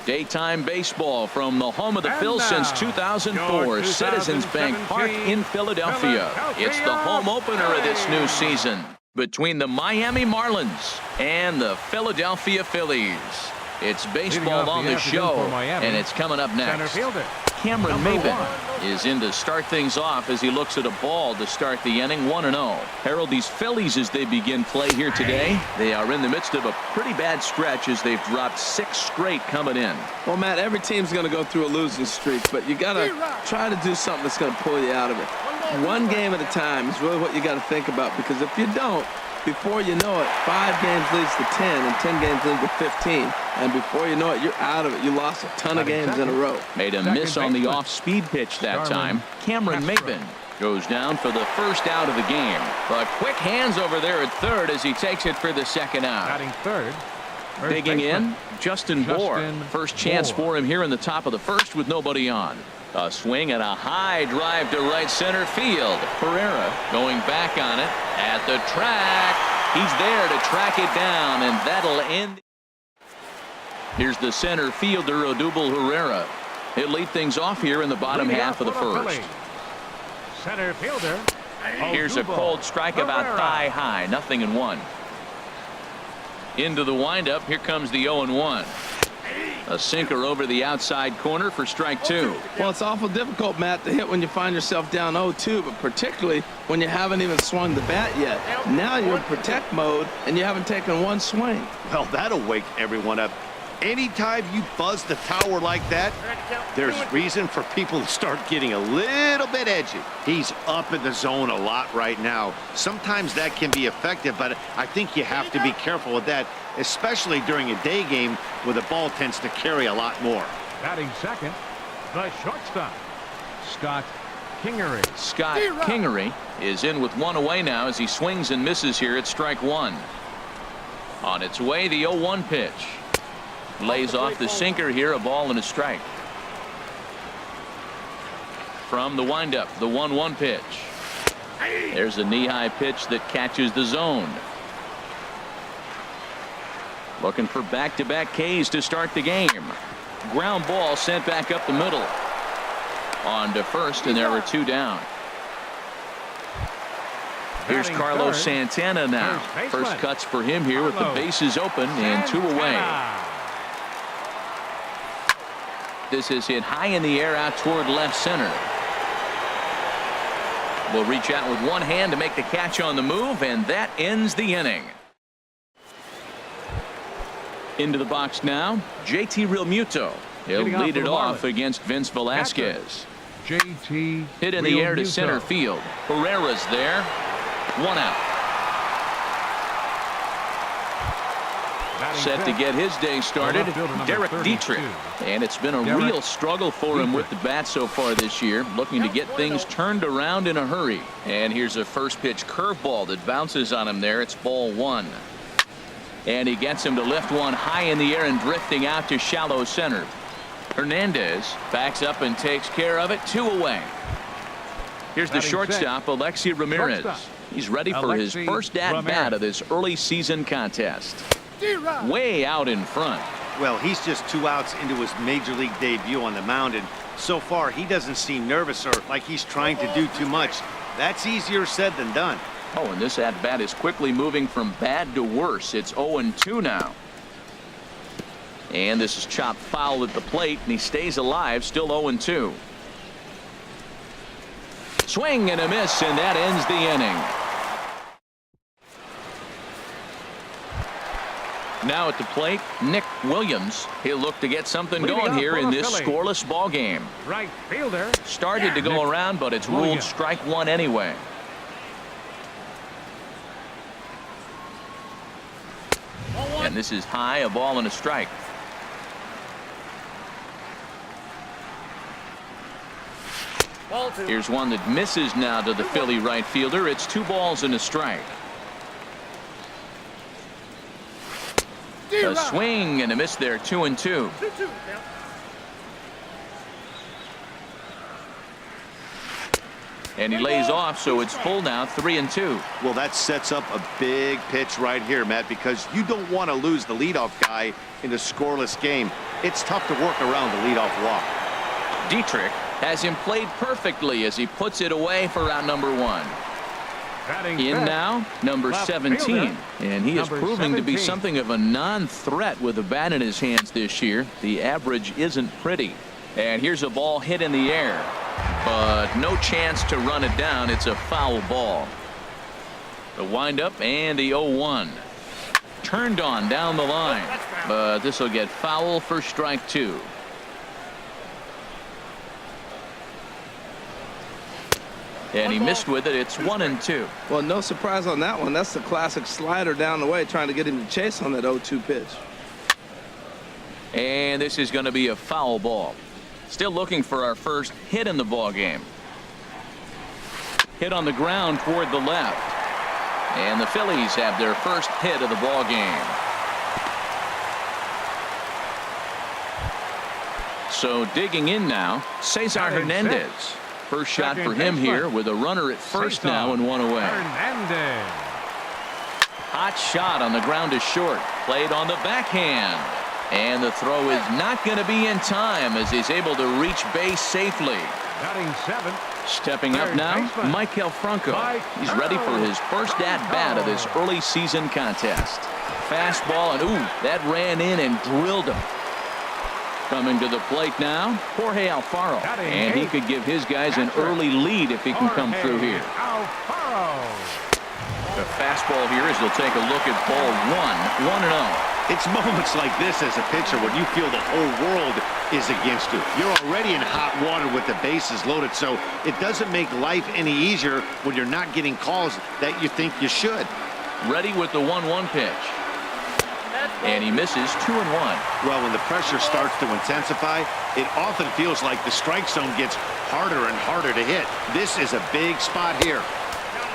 Daytime baseball from the home of the Phils since 2004, Citizens Bank Park in Philadelphia. It's the home opener of this new season between the Miami Marlins and the Philadelphia Phillies. It's baseball on the show, and it's coming up next. Cameron Maybin is in to start things off as he looks at a ball to start the inning. 1-0. Harold, these Phillies, as they begin play here today, they are in the midst of a pretty bad stretch as they've dropped 6 straight coming in. Well, Matt, every team's going to go through a losing streak, but you got to try to do something that's going to pull you out of it. One game at a time is really what you got to think about, because if you don't, before you know it, 5 games leads to 10 and 10 games lead to 15. And before you know it, you're out of it. You lost a ton of games in a row. Made a miss on the off-speed pitch that time. Cameron Maybin goes down for the first out of the game. But quick hands over there at third as he takes it for the second out. Batting third. Digging in, Justin Bour. First chance for him here in the top of the first with nobody on. A swing and a high drive to right center field. Herrera going back on it at the track. He's there to track it down, and that'll end. Here's the center fielder, Odubel Herrera. He'll lead things off here in the bottom half of the first. Center fielder. Here's a cold strike about thigh high. 0-1. Into the windup. Here comes the 0-1. A sinker over the outside corner for strike 2. Well, it's awful difficult, Matt, to hit when you find yourself down 0-2, but particularly when you haven't even swung the bat yet. Now you're in protect mode, and you haven't taken one swing. Well, that'll wake everyone up. Anytime you buzz the tower like that, there's reason for people to start getting a little bit edgy. He's up in the zone a lot right now. Sometimes that can be effective, but I think you have to be careful with that, especially during a day game where the ball tends to carry a lot more. Batting second, the shortstop, Scott Kingery. Scott Kingery is in with 1 away now as he swings and misses here at strike 1. On its way, the 0-1 pitch. Lays off the sinker here, a ball and a strike. From the windup, the 1-1 pitch. There's a knee-high pitch that catches the zone. Looking for back-to-back Ks to start the game. Ground ball sent back up the middle. On to first, and there were 2 down. Here's Carlos Santana now. First cuts for him here with the bases open and 2 away. This is hit high in the air out toward left center. Will reach out with one hand to make the catch on the move, and that ends the inning. Into the box now, JT Realmuto. He'll lead it off against Vince Velasquez. JT hit in the air to center field. Herrera's there. 1 out. Set to get his day started, Derek Dietrich. And it's been a real struggle for him with the bat so far this year, looking to get things turned around in a hurry. And here's a first pitch curveball that bounces on him there. It's ball 1. And he gets him to lift one high in the air and drifting out to shallow center. Hernandez backs up and takes care of it. 2 away. Here's the shortstop, Alexi Ramirez. He's ready for his first at-bat of this early season contest. Way out in front. Well, he's just 2 outs into his major league debut on the mound, and so far he doesn't seem nervous or like he's trying to do too much. That's easier said than done. Oh, and this at-bat is quickly moving from bad to worse. It's 0-2 now. And this is chopped foul at the plate, and he stays alive, still 0-2. Swing and a miss, and that ends the inning. Now at the plate, Nick Williams. He'll look to get something going here in this scoreless ball game. Right fielder. Started to go around, but it's ruled strike 1 anyway. And this is high, a ball and a strike. Here's one that misses now to the Philly right fielder. It's 2 balls and a strike. A swing and a miss there. 2-2. And he lays off, so it's full now. 3-2. Well, that sets up a big pitch right here, Matt, because you don't want to lose the leadoff guy in a scoreless game. it's tough to work around the leadoff walk. Dietrich has him played perfectly as he puts it away for out number 1. In now, number 17, and he is proving to be something of a non-threat with the bat in his hands this year. The average isn't pretty. And here's a ball hit in the air, but no chance to run it down. It's a foul ball. The windup and the 0-1. Turned on down the line, but this will get foul for strike 2. And he missed with it. It's 1-2. Well, no surprise on that one. That's the classic slider down the way, trying to get him to chase on that 0-2 pitch. And this is going to be a foul ball. Still looking for our first hit in the ball game. Hit on the ground toward the left. And the Phillies have their first hit of the ball game. So digging in now, Cesar Hernandez. First shot for him here with a runner at first now and 1 away. Hot shot on the ground to short. Played on the backhand. And the throw is not going to be in time as he's able to reach base safely. Batting 7. Stepping up now, Maikel Franco. He's ready for his first at-bat of this early season contest. Fastball, and ooh, that ran in and drilled him. Coming to the plate now, Jorge Alfaro. And he could give his guys an early lead if he can come through here. The fastball here as they'll take a look at ball 1, 1-0. It's moments like this as a pitcher when you feel the whole world is against you. You're already in hot water with the bases loaded, so it doesn't make life any easier when you're not getting calls that you think you should. Ready with the 1-1 pitch. And he misses 2-1. Well, when the pressure starts to intensify, it often feels like the strike zone gets harder and harder to hit. This is a big spot here.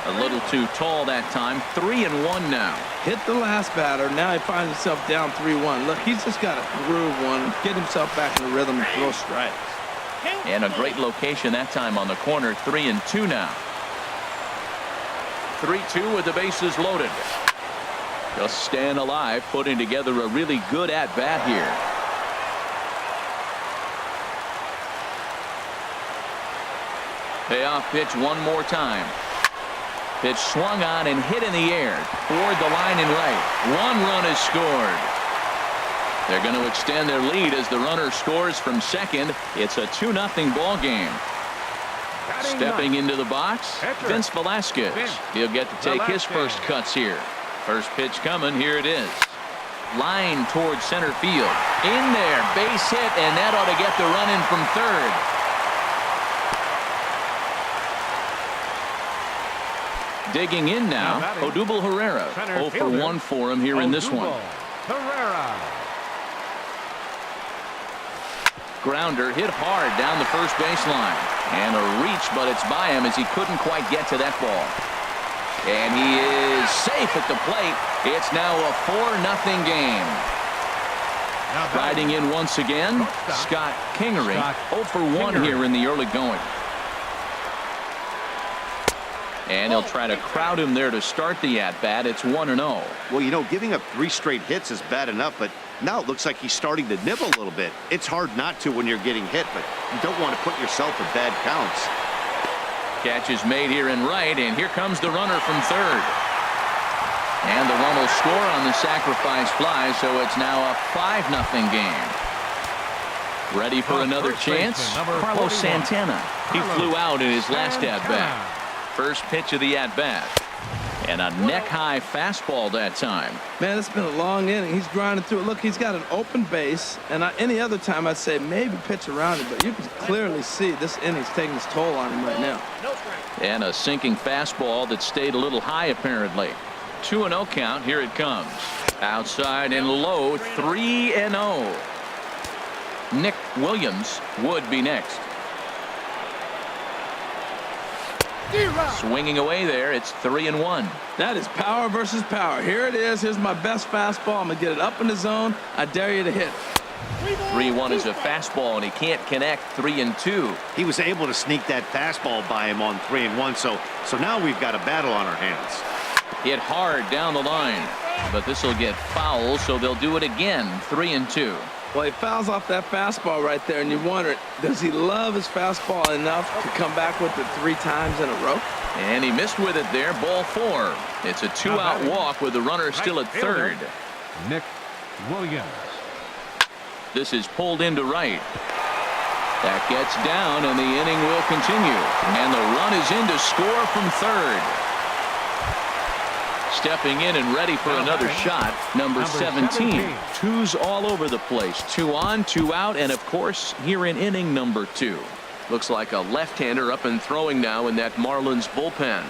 A little too tall that time. 3-1 now. Hit the last batter. Now he finds himself down 3-1. Look, he's just got to groove one, get himself back in the rhythm and throw strikes. And a great location that time on the corner. 3-2 now. 3-2 with the bases loaded. Just staying alive, putting together a really good at-bat here. Payoff pitch one more time. Pitch swung on and hit in the air toward the line and right. 1 run is scored. They're going to extend their lead as the runner scores from second. It's a 2-0 ball game. Stepping into the box, Vince Velasquez. He'll get to take his first cuts here. First pitch coming. Here it is. Line towards center field. In there. Base hit, and that ought to get the run in from third. Digging in now, Odubel Herrera. 0 for 1 for him here in this one. Herrera. Grounder hit hard down the first baseline. And a reach, but it's by him as he couldn't quite get to that ball. And he is safe at the plate. It's now a 4-0 game. Riding in once again, Scott Kingery. 0 for 1 here in the early going. And he'll try to crowd him there to start the at-bat. It's 1-0. Well, you know, giving up 3 straight hits is bad enough, but now it looks like he's starting to nibble a little bit. It's hard not to when you're getting hit, but you don't want to put yourself in bad counts. Catch is made here in right, and here comes the runner from third. And the run will score on the sacrifice fly, so it's now a 5-0 game. Ready for another chance? Carlos Santana. He flew out in his last at-bat. First pitch of the at-bat. And a neck-high fastball that time. Man, it's been a long inning. He's grinding through it. Look, he's got an open base. And any other time I'd say maybe pitch around it. But you can clearly see this inning's taking its toll on him right now. And a sinking fastball that stayed a little high apparently. 2-0 count. Here it comes. Outside and low. 3-0. Nick Williams would be next. Swinging away there. It's 3-1. That is power versus power. Here it is. Here's my best fastball. I'm going to get it up in the zone. I dare you to hit. 3-1 is a fastball, and he can't connect. 3-2. He was able to sneak that fastball by him on 3-1, so now we've got a battle on our hands. Hit hard down the line, but this will get foul, so they'll do it again. 3-2. Well, he fouls off that fastball right there, and you wonder, does he love his fastball enough to come back with it 3 times in a row? And he missed with it there, ball 4. It's a 2-out walk with the runner still at third. Nick Williams. This is pulled into right. That gets down, and the inning will continue. And the run is in to score from third. Stepping in and ready for another shot, number 17. Twos all over the place. 2 on, 2 out, and of course, here in inning number 2. Looks like a left-hander up and throwing now in that Marlins bullpen.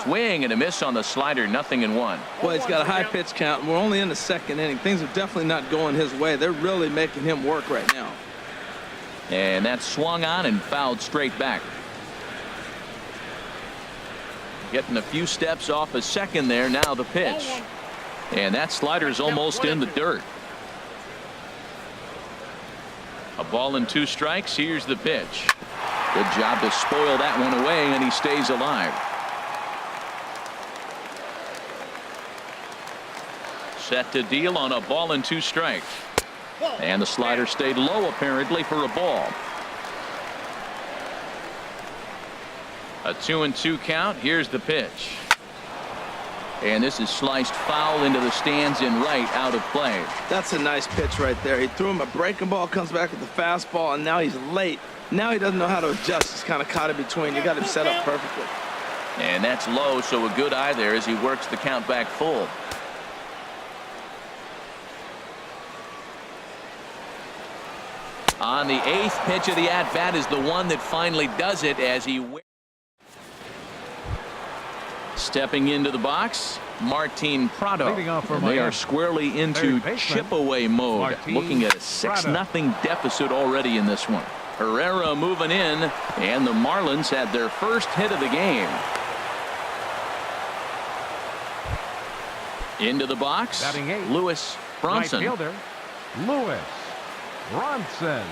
Swing and a miss on the slider, 0-1. Well, he's got a high pitch count, and we're only in the 2nd inning. Things are definitely not going his way. They're really making him work right now. And that's swung on and fouled straight back. Getting a few steps off a second there. Now the pitch. And that slider's almost in the dirt. A ball and 2 strikes. Here's the pitch. Good job to spoil that one away, and he stays alive. Set to deal on a ball and 2 strikes. And the slider stayed low apparently for a ball. A 2-2 count. Here's the pitch. And this is sliced foul into the stands in right, out of play. That's a nice pitch right there. He threw him a breaking ball, comes back with the fastball, and now he's late. Now he doesn't know how to adjust. He's kind of caught in between. You got him set up perfectly. And that's low, so a good eye there as he works the count back full. On the 8th pitch of the at-bat is the one that finally does it as he stepping into the box, Martin Prado. And they are squarely into chip-away mode, looking at a 6-0 deficit already in this one. Herrera moving in, and the Marlins had their first hit of the game. Into the box, Lewis Bronson. Right fielder, Lewis Bronson.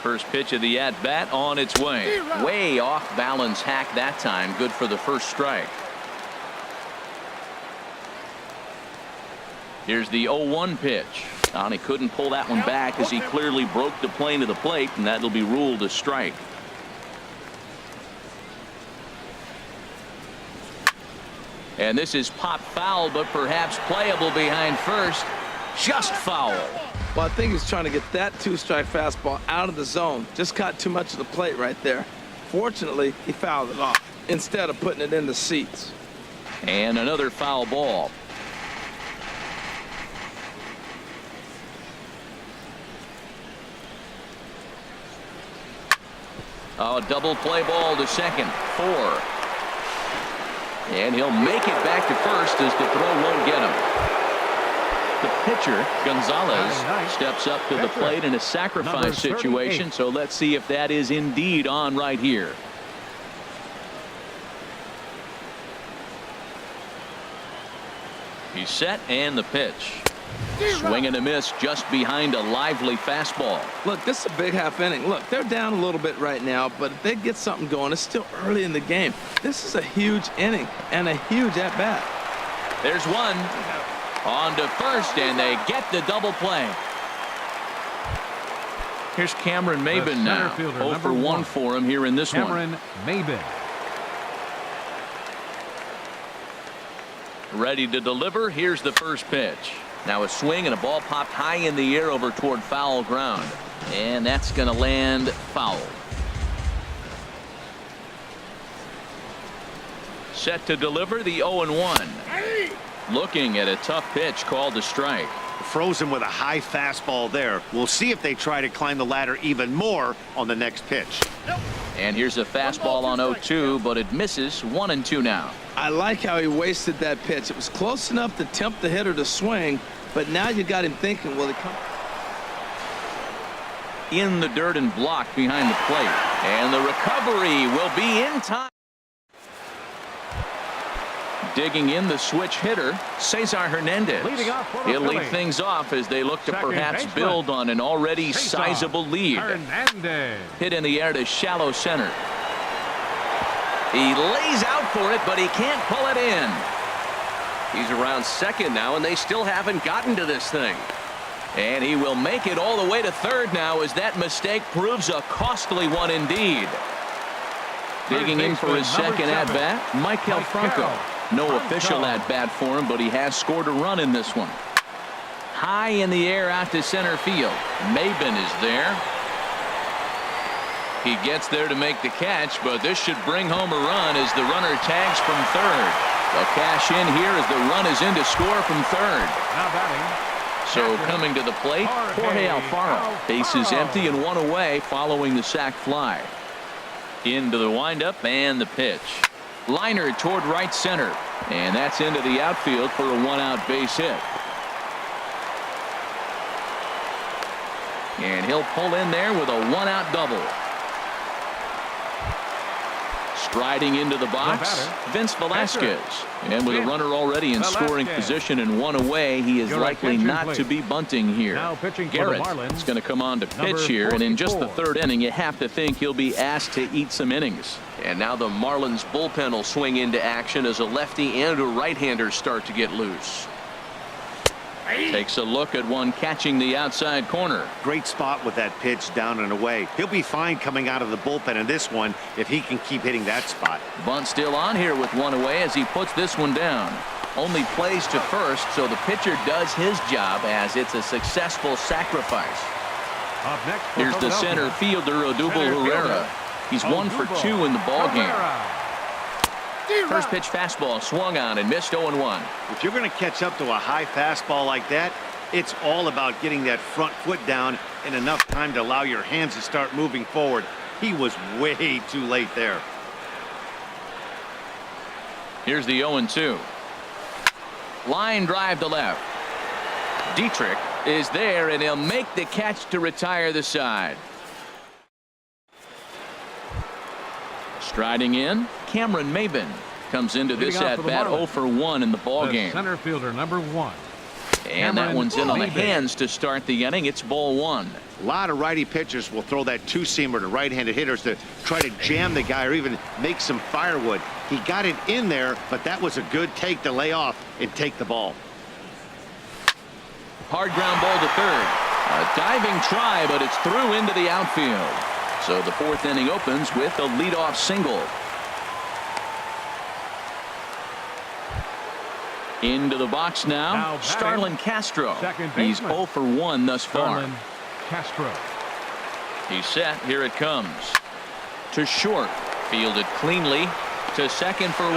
First pitch of the at-bat on its way. Way off balance hack that time. Good for the first strike. Here's the 0-1 pitch. And he couldn't pull that one back as he clearly broke the plane to the plate, and that'll be ruled a strike. And this is pop foul, but perhaps playable behind first. Just foul. Well, I think he's trying to get that 2-strike fastball out of the zone. Just caught too much of the plate right there. Fortunately, he fouled it off instead of putting it in the seats. And another foul ball. Oh, double play ball to second. 4. And he'll make it back to first as the throw won't get him. The pitcher, Gonzalez, steps up to the plate in a sacrifice situation, so let's see if that is indeed on right here. He's set, and the pitch. Swing and a miss just behind a lively fastball. Look, this is a big half inning. Look, they're down a little bit right now, but if they get something going, it's still early in the game. This is a huge inning and a huge at-bat. There's one. On to first, and they get the double play. Here's Cameron Maybin now. 0 for 1 for him here in this one. Cameron Maybin. Ready to deliver. Here's the first pitch. Now a swing and a ball popped high in the air over toward foul ground. And that's going to land foul. Set to deliver the 0-1. Looking at a tough pitch called a strike. Frozen with a high fastball there. We'll see if they try to climb the ladder even more on the next pitch. And here's a fastball on 0-2, but it misses. 1-2 now. I like how he wasted that pitch. It was close enough to tempt the hitter to swing, but now you got him thinking, will he come in the dirt and blocked behind the plate, and the recovery will be in time. Digging in the switch hitter, Cesar Hernandez. He'll lead things off as they look to perhaps build on an already sizable lead. Hit in the air to shallow center. He lays out for it, but he can't pull it in. He's around second now, and they still haven't gotten to this thing. And he will make it all the way to third now, as that mistake proves a costly one indeed. Digging in for his second at-bat, Michael Franco. No official at-bat for him, but he has scored a run in this one. High in the air out to center field. Maben is there. He gets there to make the catch, but this should bring home a run as the runner tags from third. They'll cash in here as the run is in to score from third. Now batting. So coming to the plate, Jorge Alfaro. Bases empty and one away following the sac fly. Into the windup and the pitch. Liner toward right center. And that's into the outfield for a one-out base hit. And he'll pull in there with a one-out double. Striding into the box, Vince Velasquez. And with a runner already in scoring position and one away, he is likely not to be bunting here. Garrett is going to come on to pitch here, and in just the third inning, you have to think he'll be asked to eat some innings. And now the Marlins bullpen will swing into action as a lefty and a right-hander start to get loose. Takes a look at one catching the outside corner. Great spot with that pitch down and away. He'll be fine coming out of the bullpen in this one if he can keep hitting that spot. Bunt still on here with one away as he puts this one down. Only plays to first, so the pitcher does his job as it's a successful sacrifice. Up next, Here's the center fielder, Odubel Herrera. He's 1 for 2 in the ballgame. First pitch fastball swung on and missed 0-1. If you're going to catch up to a high fastball like that, it's all about getting that front foot down in enough time to allow your hands to start moving forward. He was way too late there. Here's the 0-2. Line drive to left. Dietrich is there, and he'll make the catch to retire the side. Striding in, Cameron Maben comes into this at-bat 0 for 1 in the ballgame. Center fielder number 1. And that one's in on the hands to start the inning. It's ball 1. A lot of righty pitchers will throw that two-seamer to right-handed hitters to try to jam the guy or even make some firewood. He got it in there, but that was a good take to lay off and take the ball. Hard ground ball to third. A diving try, but it's through into the outfield. So the fourth inning opens with a leadoff single. Into the box now Starlin Castro. He's 0 for 1 thus far. Starlin Castro. He's set. Here it comes. To short. Fielded cleanly. To second for 1.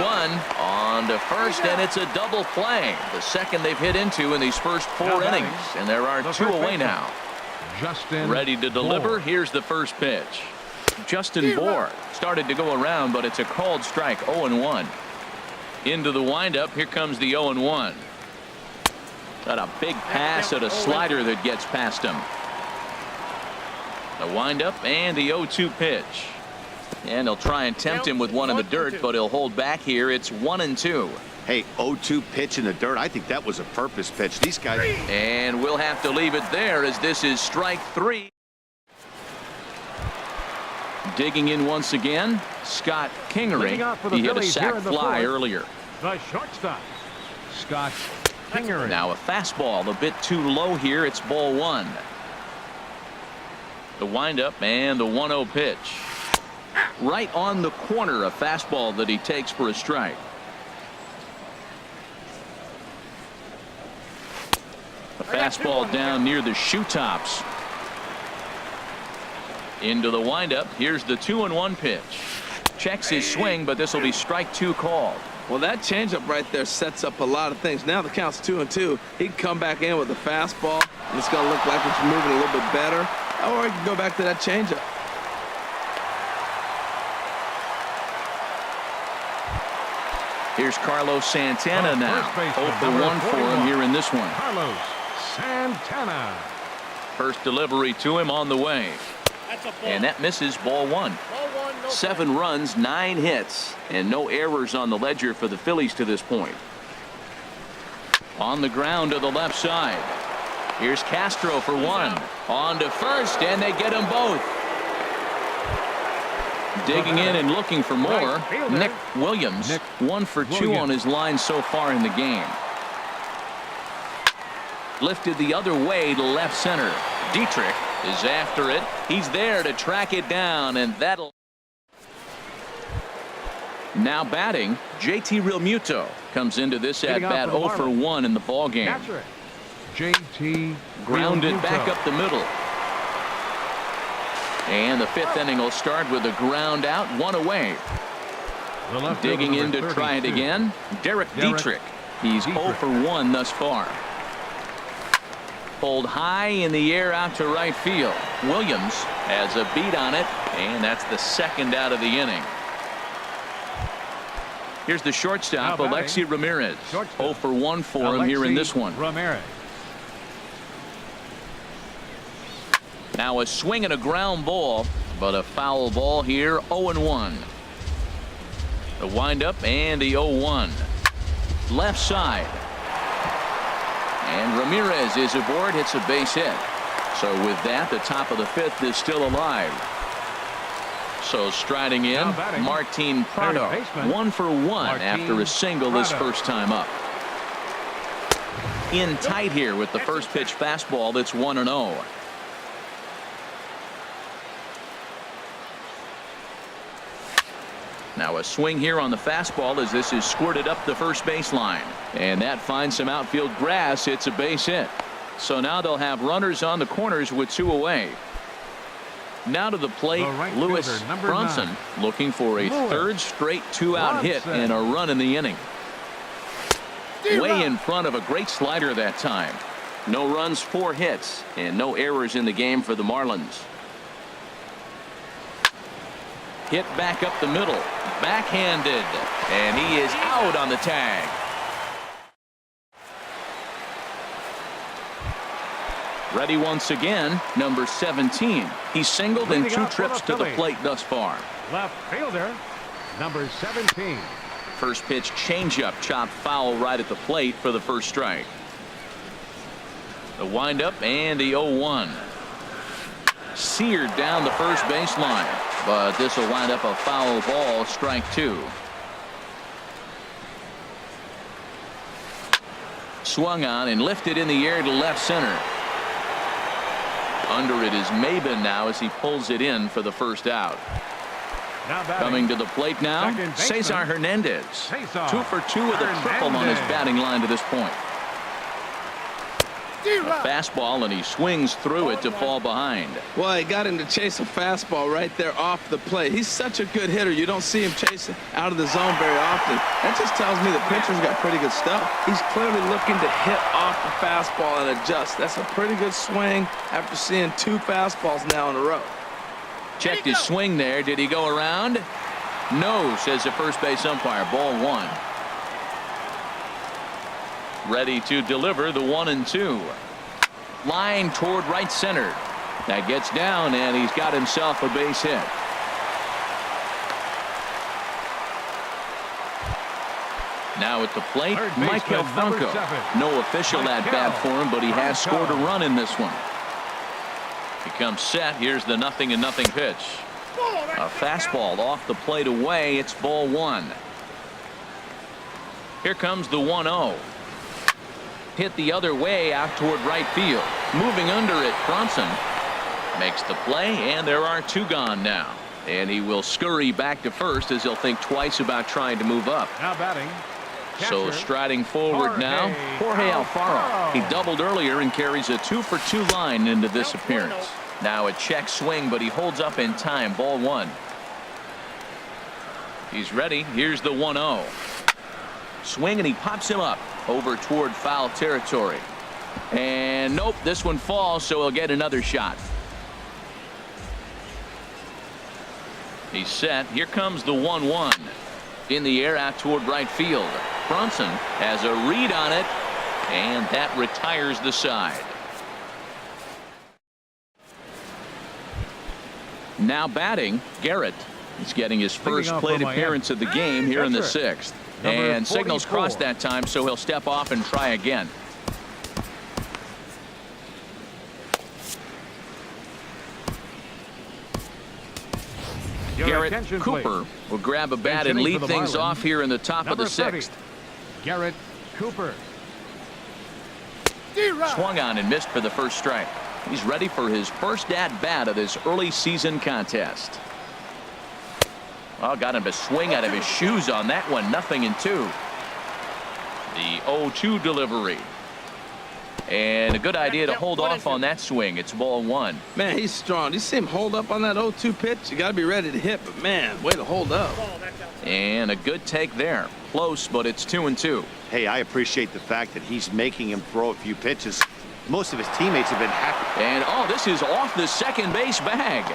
On to first, and it's a double play. The second they've hit into in these first 4 innings. And there are 2 away now. Justin ready to deliver. Bohr. Here's the first pitch. Justin Bohr started to go around, but it's a called strike. 0-1. Into the windup. Here comes the 0-1. Got a big pass at a slider that gets past him. The windup and the 0-2 pitch. And he'll try and tempt him with one in the dirt, but he'll hold back here. It's 1-2. Hey, 0-2 pitch in the dirt. I think that was a purpose pitch. These guys. And we'll have to leave it there as this is strike 3. Digging in once again, Scott Kingery. He hit a sac fly earlier. The shortstop, Scott Kingery. Now a fastball a bit too low here. It's ball 1. The windup and the 1-0 pitch. Right on the corner, a fastball that he takes for a strike. A fastball down near the shoe tops. Into the windup. Here's the 2-1 pitch. Checks his swing, but this will be strike 2 called. Well, that changeup right there sets up a lot of things. Now the count's 2-2. He'd come back in with a fastball, and it's going to look like it's moving a little bit better. Or he can go back to that changeup. Here's Carlos Santana now. 0 for 1 for him here in this one. Carlos Santana. First delivery to him on the way. And that misses ball 1. 7 runs, 9 hits, and no errors on the ledger for the Phillies to this point. On the ground to the left side. Here's Castro for 1. On to first, and they get them both. Digging in and looking for more. Nick Williams, 1 for 2 on his line so far in the game. Lifted the other way to left center. Dietrich is after it. He's there to track it down, and that'll. Now batting, JT Realmuto comes into this at bat 0 for 1 in the ball game. JT Grounded back up the middle. And the 5th inning will start with a ground out, 1 away. Digging in to try it again, Derek Dietrich. He's 0 for 1 thus far. Pulled high in the air out to right field. Williams has a beat on it, and that's the 2nd out of the inning. Here's the shortstop, Alexi Ramirez. 0 for 1 for him here in this one. Ramirez. Now a swing and a ground ball, but a foul ball here, 0-1. The windup and the 0-1. Left side. And Ramirez is aboard, hits a base hit. So with that, the top of the 5th is still alive. So striding in, Martin Prado, 1 for 1 after a single his first time up. In tight here with the first pitch fastball that's 1-0. Now a swing here on the fastball as this is squirted up the first baseline. And that finds some outfield grass. It's a base hit. So now they'll have runners on the corners with 2 away. Now to the plate, Lewis Bronson looking for a 3rd straight 2-out hit and a run in the inning. Way in front of a great slider that time. No runs, 4 hits, and no errors in the game for the Marlins. Hit back up the middle, backhanded, and he is out on the tag. Ready once again, number 17. He's singled in 2 trips to the plate thus far. Left fielder, number 17. First pitch changeup chopped foul right at the plate for the first strike. The windup and the 0-1. Seared down the first baseline, but this will wind up a foul ball, strike 2. Swung on and lifted in the air to left center. Under it is Maben now as he pulls it in for the first out. Coming to the plate now, Cesar Hernandez. 2 for 2 with a triple on his batting line to this point. A fastball, and he swings through it to fall behind. Well, he got him to chase a fastball right there off the plate. He's such a good hitter. You don't see him chasing out of the zone very often. That just tells me the pitcher's got pretty good stuff. He's clearly looking to hit off the fastball and adjust. That's a pretty good swing after seeing 2 fastballs now in a row. Checked his swing there. Did he go around? No, says the first base umpire. Ball 1. Ready to deliver the 1-2. Line toward right center. That gets down, and he's got himself a base hit. Now at the plate, Michael Franco. No official at bat for him, but he has scored a run in this one. He comes set. Here's the 0-0 pitch. A fastball off the plate away. It's ball 1. Here comes the 1-0. Hit the other way out toward right field. Moving under it, Bronson makes the play, and there are 2 gone now. And he will scurry back to first as he'll think twice about trying to move up. Now batting. So striding forward now, Jorge Alfaro. He doubled earlier and carries a 2 for 2 line into this appearance. Now a check swing, but he holds up in time. Ball 1. He's ready. Here's the 1-0. Swing, and he pops him up over toward foul territory. And nope, this one falls, so he'll get another shot. He's set. Here comes the 1-1. In the air out toward right field. Bronson has a read on it, and that retires the side. Now batting, Garrett. He's getting his first plate appearance of the game here in the 6th. And signals crossed that time, so he'll step off and try again. Garrett Cooper will grab a bat and lead things off here in the top of the 6th. Garrett Cooper. Swung on and missed for the first strike. He's ready for his first at-bat of this early season contest. Oh, got him to swing out of his shoes on that one. 0-2. The 0-2 delivery. And a good idea to hold off on that swing. It's ball 1. Man, he's strong. You see him hold up on that 0-2 pitch? You got to be ready to hit, but man, way to hold up. And a good take there. Close, but it's 2-2. Hey, I appreciate the fact that he's making him throw a few pitches. Most of his teammates have been happy. And oh, this is off the second base bag.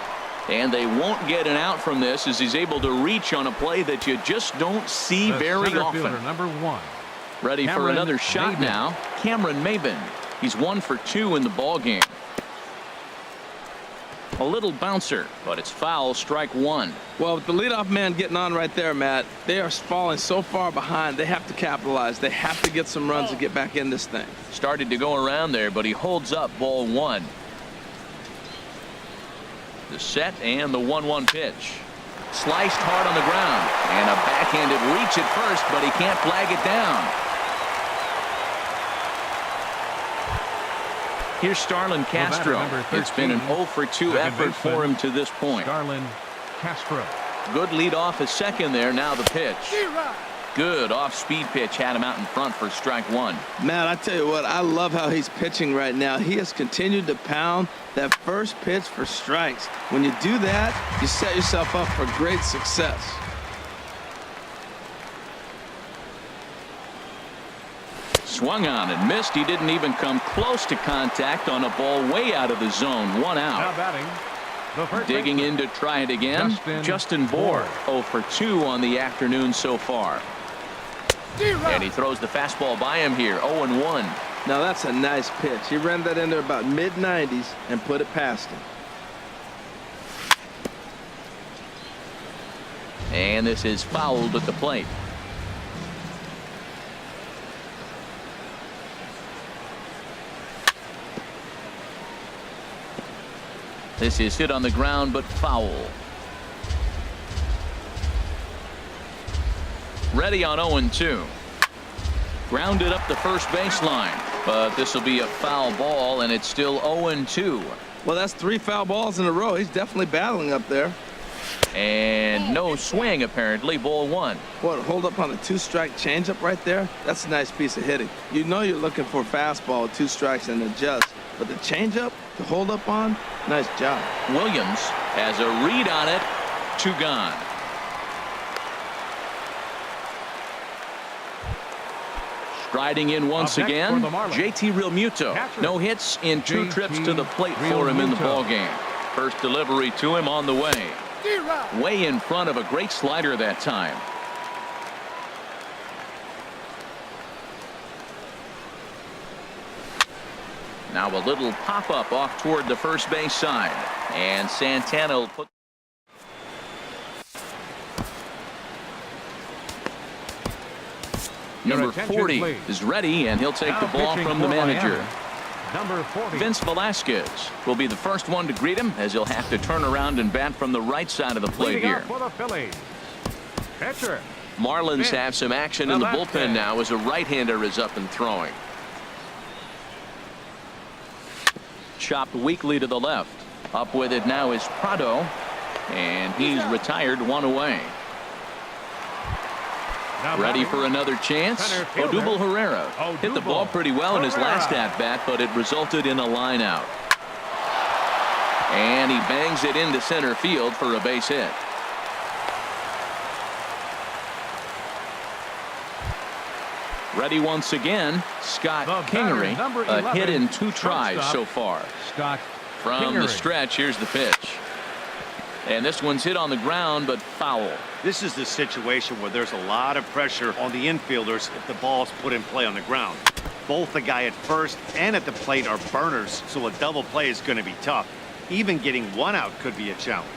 And they won't get an out from this as he's able to reach on a play that you just don't see very often. Number 1. Ready for another shot now. Cameron Maybin. He's 1 for 2 in the ball game. A little bouncer, but it's foul. Strike 1. Well, with the leadoff man getting on right there, Matt, they are falling so far behind. They have to capitalize. They have to get some runs to get back in this thing. Started to go around there, but he holds up. Ball 1. The set and the 1-1 pitch. Sliced hard on the ground. And a backhanded reach at first, but he can't flag it down. Here's Starlin Castro. It's been an 0 for 2 effort for him to this point. Starlin Castro. Good lead off a second there. Now the pitch. Good off-speed pitch had him out in front for strike 1. Matt, I tell you what, I love how he's pitching right now. He has continued to pound that first pitch for strikes. When you do that, you set yourself up for great success. Swung on and missed. He didn't even come close to contact on a ball way out of the zone. 1 out. Now batting, the first Digging in to try it again. Justin Bour. 0 for 2 on the afternoon so far. And he throws the fastball by him here. 0-1. Now that's a nice pitch. He ran that in there about mid-90s and put it past him. And this is fouled at the plate. This is hit on the ground, but foul. Ready on 0-2. Grounded up the first baseline, but this will be a foul ball, and it's still 0-2. Well, that's 3 foul balls in a row. He's definitely battling up there. And no swing, apparently. Ball 1. What, hold up on a 2-strike changeup right there? That's a nice piece of hitting. You know you're looking for a fastball with 2 strikes and adjust. But the changeup to hold up on, nice job. Williams has a read on it. 2 gone. Striding in once again, JT Realmuto. No hits in 2 trips to the plate for him in the ball game. First delivery to him on the way. Way in front of a great slider that time. Now a little pop-up off toward the first base side. And Santana will put... Number 40 is ready, and he'll take the ball from the manager. Number 40. Vince Velasquez will be the first one to greet him, as he'll have to turn around and bat from the right side of the plate here. For the Phillies. Pitcher. Marlins have some action in the bullpen now as a right-hander is up and throwing. Chopped weakly to the left. Up with it now is Prado, and he's retired 1 away. Ready for another chance. Odubel Herrera hit the ball pretty well in his last at-bat, but it resulted in a line out. And he bangs it into center field for a base hit. Ready once again, Scott Kingery. A hit in 2 tries so far. Scott From the stretch, here's the pitch. And this one's hit on the ground, but foul. This is the situation where there's a lot of pressure on the infielders if the ball's put in play on the ground. Both the guy at first and at the plate are burners, so a double play is going to be tough. Even getting 1 out could be a challenge.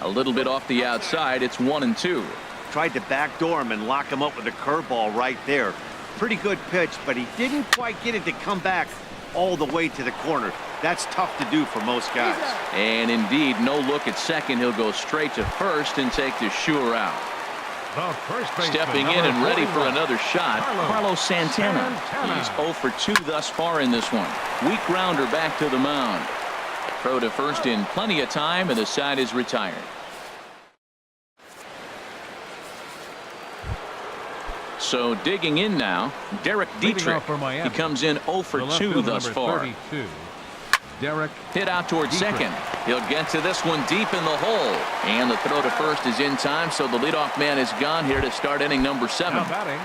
A little bit off the outside. It's 1-2. Tried to backdoor him and lock him up with a curveball right there. Pretty good pitch, but he didn't quite get it to come back all the way to the corner. That's tough to do for most guys. And indeed, no look at second. He'll go straight to first and take the sure out. The first baseman, Stepping in and ready for another shot, Carlos Santana. He's 0 for 2 thus far in this one. Weak grounder back to the mound. Throw to first in plenty of time, and the side is retired. So digging in now, Derek Dietrich. He comes in 0 for 2 thus far. 32. Derek hit out towards second. He'll get to this one deep in the hole. And the throw to first is in time, so the leadoff man is gone here to start inning number 7. now batting.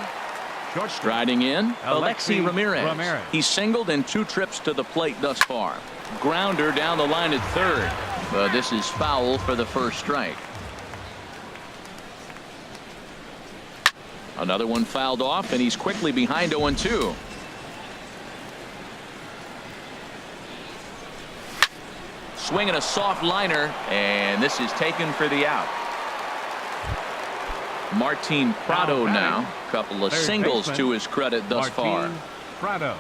Short Striding in, Alexi Ramirez. Ramirez. He's singled in 2 trips to the plate thus far. Grounder down the line at third. But this is foul for the first strike. Another one fouled off, and he's quickly behind 0-2. Swinging a soft liner, and this is taken for the out. Martin Prado now. Couple of singles to his credit thus far. Prado.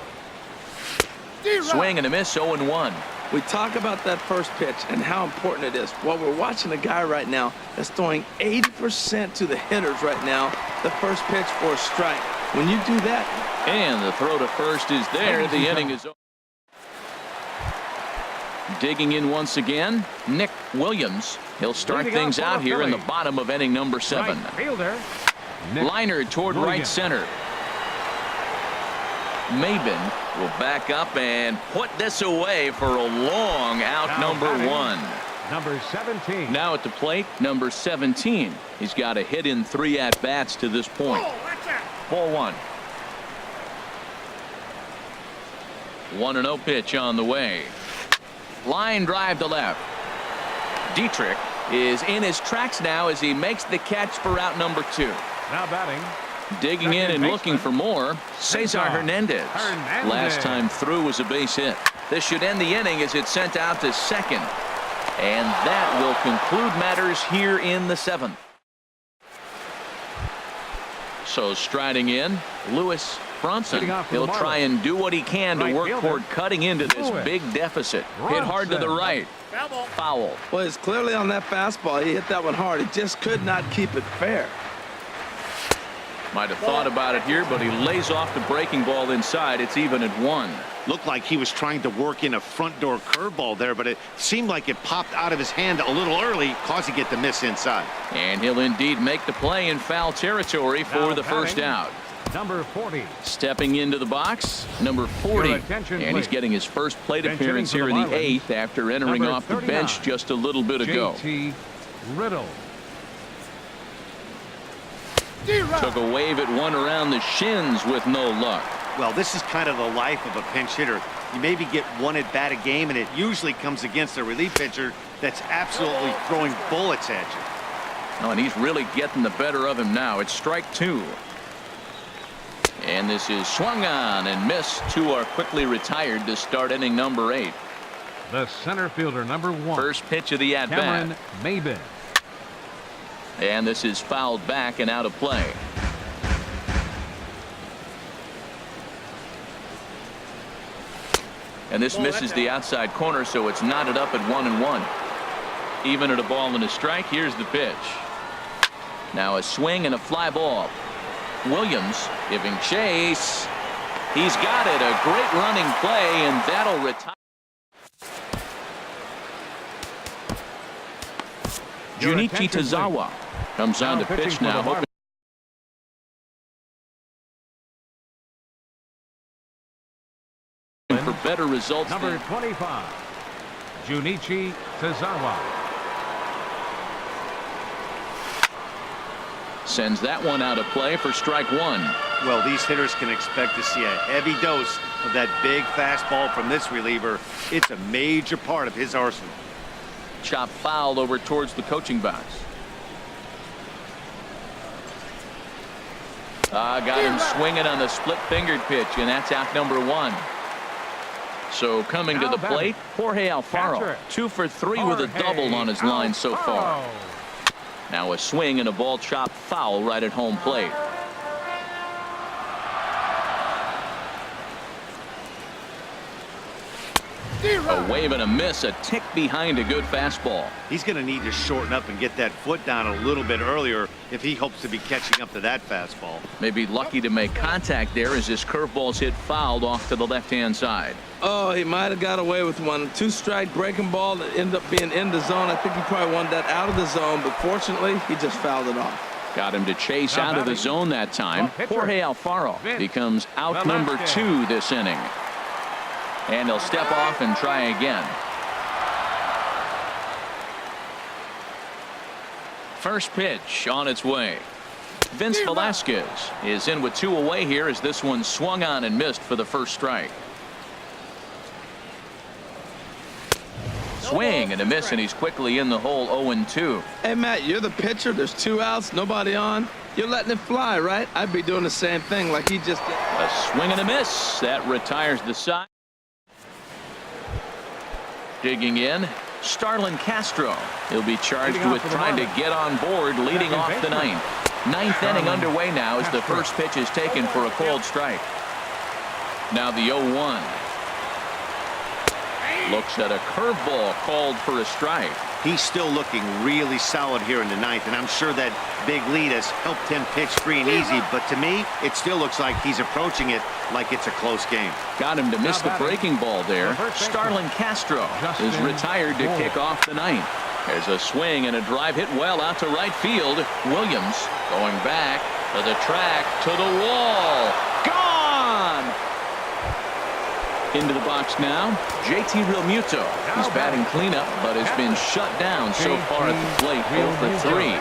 Swing and a miss, 0-1. We talk about that first pitch and how important it is. Well, we're watching a guy right now that's throwing 80% to the hitters right now. The first pitch for a strike. When you do that. And the throw to first is there. The inning is over. Digging in once again, Nick Williams. He'll start things out here in the bottom of inning number 7. Right fielder. Liner toward right center. Maben will back up and put this away for a long out. Now Number batting. 1. Number 17. Now at the plate, number 17. He's got a hit in 3 at-bats to this point. Ball 1. 1-0 pitch on the way. Line drive to left. Dietrich is in his tracks now as he makes the catch for out number 2. Now batting. Digging in and looking for more, Cesar Hernandez. Last time through was a base hit. This should end the inning as it's sent out to second. And that will conclude matters here in the 7th. So striding in, Lewis Bronson. He'll try and do what he can to work toward cutting into this big deficit. Hit hard to the right. Foul. Well, it's clearly on that fastball. He hit that one hard. He just could not keep it fair. Might have thought about it here, but he lays off the breaking ball inside. It's even at 1. Looked like he was trying to work in a front door curveball there, but it seemed like it popped out of his hand a little early, causing it to miss inside. And he'll indeed make the play in foul territory for the first out. Number 40. Stepping into the box, number 40. And he's getting his first plate appearance here in the 8th after entering off the bench just a little bit ago. JT Riddle. Took a wave at one around the shins with no luck. Well, this is kind of the life of a pinch hitter. You maybe get one at bat a game, and it usually comes against a relief pitcher that's absolutely throwing bullets at you. Oh, and he's really getting the better of him now. It's strike 2. And this is swung on and missed. 2 are quickly retired to start inning number 8. The center fielder, number 1. First pitch of the at-bat. Cameron Maben. And this is fouled back and out of play. And this misses the outside corner, so it's knotted up at 1-1. Even at a ball and a strike. Here's the pitch. Now a swing and a fly ball. Williams giving chase. He's got it. A great running play, and that'll retire. Junichi Tazawa comes on to pitch now. Hoping for better results. Number 25. Junichi Tazawa. Sends that one out of play for strike 1. Well, these hitters can expect to see a heavy dose of that big fastball from this reliever. It's a major part of his arsenal. Chop fouled over towards the coaching box. Got him swinging on the split-fingered pitch, and that's out number 1. So coming to the plate, Jorge Alfaro. 2 for 3 with a double on his line so far. Now a swing and a ball chop foul right at home plate. A wave and a miss, a tick behind a good fastball. He's going to need to shorten up and get that foot down a little bit earlier if he hopes to be catching up to that fastball. Maybe lucky to make contact there as this curveball's hit fouled off to the left-hand side. Oh, he might have got away with one. 2-strike breaking ball that ended up being in the zone. I think he probably wanted that out of the zone, but fortunately, he just fouled it off. Got him to chase out of the zone that time. Jorge Alfaro becomes out number 2 this inning. And he'll step off and try again. First pitch on its way. Vince Velasquez is in with 2 away here as this one swung on and missed for the first strike. Swing and a miss, and he's quickly in the hole. 0-2. Hey, Matt, you're the pitcher. There's 2 outs, nobody on. You're letting it fly, right? I'd be doing the same thing like he just did. A swing and a miss. That retires the side. Digging in, Starlin Castro. He'll be charged with trying to get on board, leading off the 9th. 9th inning underway now as the first pitch is taken for a cold strike. Now the 0-1. Looks at a curveball called for a strike. He's still looking really solid here in the 9th, and I'm sure that big lead has helped him pitch free and easy, but to me, it still looks like he's approaching it like it's a close game. Got him to miss the breaking ball there. Starlin Castro is retired to kick off the 9th. There's a swing and a drive hit well out to right field. Williams going back to the track, to the wall. Gone! Into the box now, JT Realmuto. He's batting cleanup, but has been shut down so far at the plate. 0 for 3.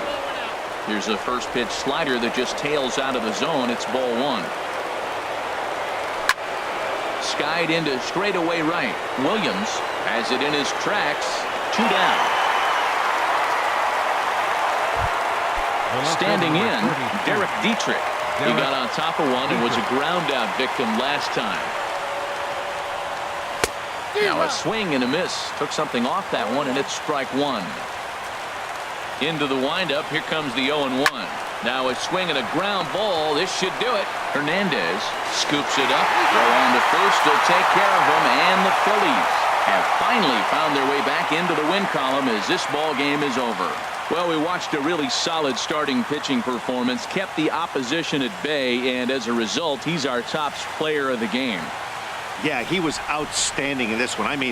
Here's a first pitch slider that just tails out of the zone. It's ball 1. Skied into straightaway right. Williams has it in his tracks. 2 down. Standing in, Derek Dietrich. He got on top of one and was a ground out victim last time. Now a swing and a miss. Took something off that one, and it's strike 1. Into the windup. Here comes the 0-1. Now a swing and a ground ball. This should do it. Hernandez scoops it up. Throw on to first to take care of them, and the Phillies have finally found their way back into the win column as this ball game is over. Well, we watched a really solid starting pitching performance, kept the opposition at bay, and as a result, he's our top player of the game. Yeah, he was outstanding in this one. I mean,